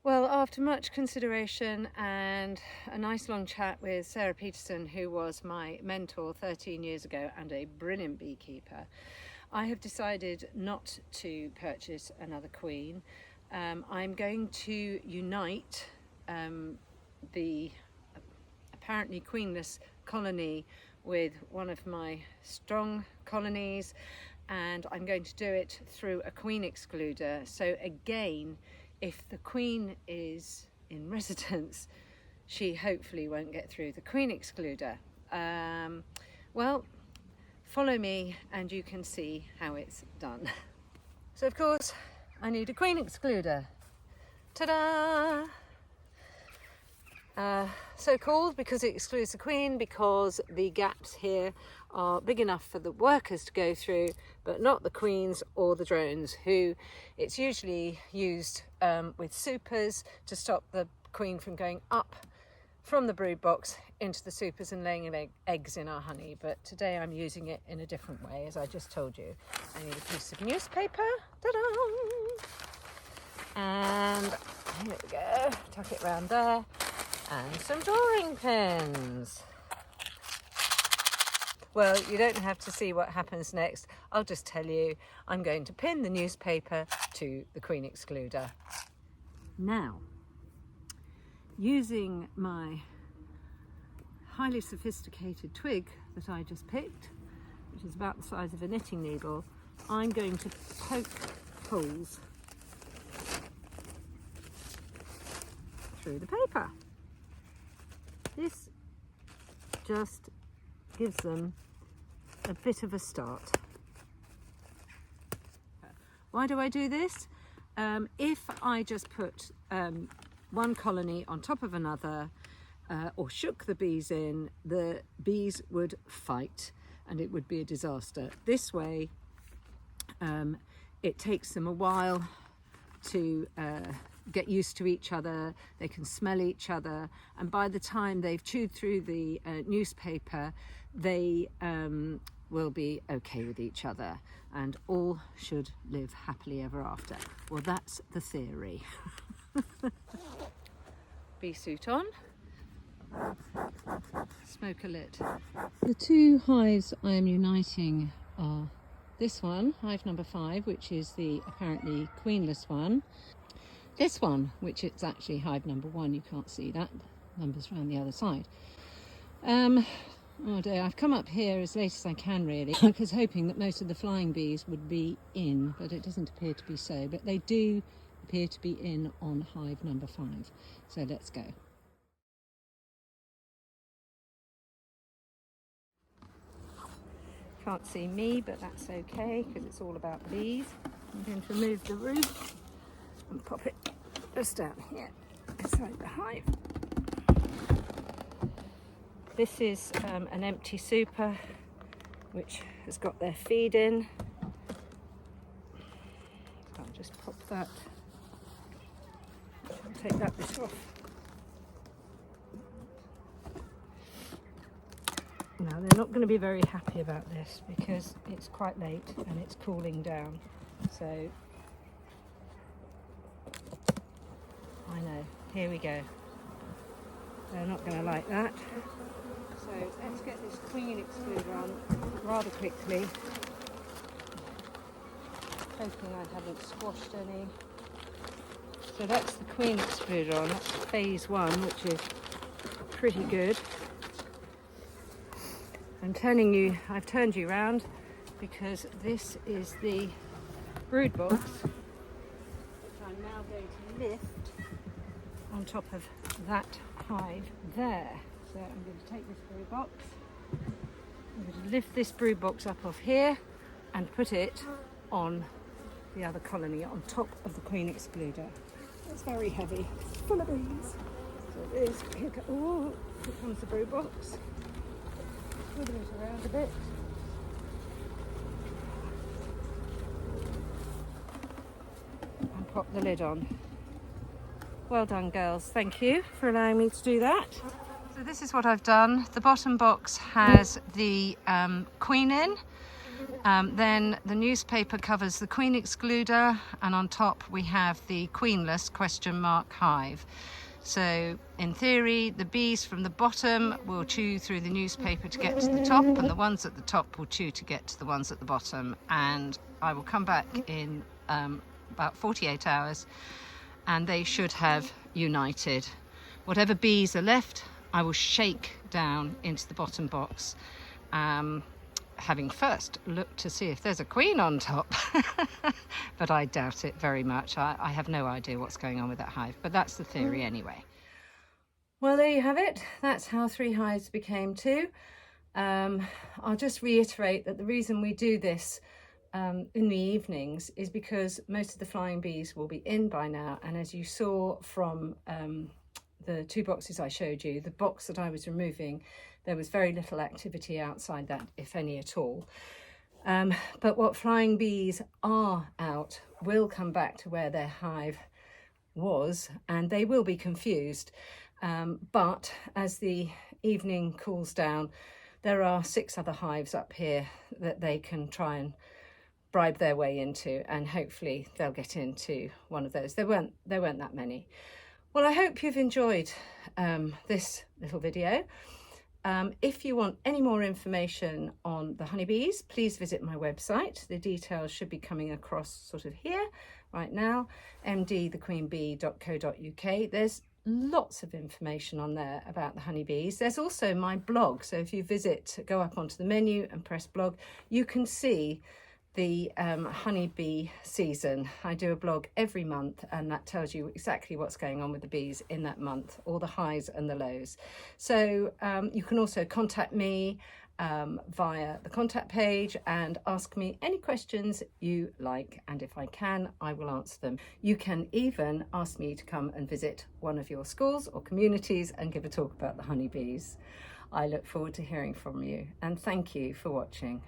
Well, after much consideration and a nice long chat with Sarah Peterson, who was my mentor 13 years ago and a brilliant beekeeper, I have decided not to purchase another queen. I'm going to unite the apparently queenless colony with one of my strong colonies, and I'm going to do it through a queen excluder. So again, if the queen is in residence, she hopefully won't get through the queen excluder. Well, follow me and you can see how it's done. So of course I need a queen excluder. Ta-da! So called because it excludes the queen, because the gaps here are big enough for the workers to go through, but not the queens or the drones, who it's usually used with supers to stop the queen from going up from the brood box into the supers and laying eggs in our honey. But today I'm using it in a different way, as I just told you. I need a piece of newspaper. Ta-da! And here we go, tuck it around there. And some drawing pins. Well, you don't have to see what happens next. I'll just tell you, I'm going to pin the newspaper to the queen excluder. Now, using my highly sophisticated twig that I just picked, which is about the size of a knitting needle, I'm going to poke holes through the paper. This just gives them a bit of a start. Why do I do this? If I just put one colony on top of another or shook the bees in, the bees would fight and it would be a disaster. This way, it takes them a while to get used to each other, they can smell each other, and by the time they've chewed through the newspaper, they will be okay with each other and all should live happily ever after. Well, that's the theory. Bee suit on, smoker lit. The two hives I am uniting are this one, hive number 5, which is the apparently queenless one. This one, which is actually hive number 1, you can't see that, numbers around the other side. Oh dear, I've come up here as late as I can really. I was hoping that most of the flying bees would be in, but it doesn't appear to be so. But they do appear to be in on hive number 5. So let's go. Can't see me, but that's okay because it's all about bees. I'm going to remove the roof and pop it just down here inside the hive. This is an empty super which has got their feed in. I'll just pop that, I'll take that bit off. Now they're not going to be very happy about this because it's quite late and it's cooling down, so I know, here we go. They're not going to like that. So let's get this queen excluder on rather quickly. Hoping I haven't squashed any. So that's the queen excluder on, that's phase 1, which is pretty good. I've turned you round because this is the brood box, which I'm now going to lift on top of that hive there. So I'm going to take this brood box, I'm going to lift this brood box up off here and put it on the other colony on top of the queen excluder. It's very heavy, it's full of bees. So it is, here comes the brood box. Wiggle it around a bit. And pop the lid on. Well done, girls. Thank you for allowing me to do that. So this is what I've done. The bottom box has the queen in. Then the newspaper covers the queen excluder, and on top we have the queenless hive. So in theory, the bees from the bottom will chew through the newspaper to get to the top, and the ones at the top will chew to get to the ones at the bottom. And I will come back in about 48 hours and they should have united. Whatever bees are left, I will shake down into the bottom box, having first looked to see if there's a queen on top. But I doubt it very much. I have no idea what's going on with that hive, but that's the theory anyway. Well, there you have it. That's how 3 hives became 2. I'll just reiterate that the reason we do this in the evenings is because most of the flying bees will be in by now, and as you saw from the 2 boxes I showed you, the box that I was removing, there was very little activity outside that, if any at all. But what flying bees are out will come back to where their hive was, and they will be confused. But as the evening cools down, there are 6 other hives up here that they can try and bribe their way into, and hopefully they'll get into one of those. There weren't that many. Well, I hope you've enjoyed this little video. If you want any more information on the honeybees, please visit my website. The details should be coming across sort of here right now, mdthequeenbee.co.uk. There's lots of information on there about the honeybees. There's also my blog, so if you go up onto the menu and press blog, you can see the honeybee season. I do a blog every month, and that tells you exactly what's going on with the bees in that month, all the highs and the lows. So you can also contact me via the contact page and ask me any questions you like, and if I can, I will answer them. You can even ask me to come and visit one of your schools or communities and give a talk about the honeybees. I look forward to hearing from you, and thank you for watching.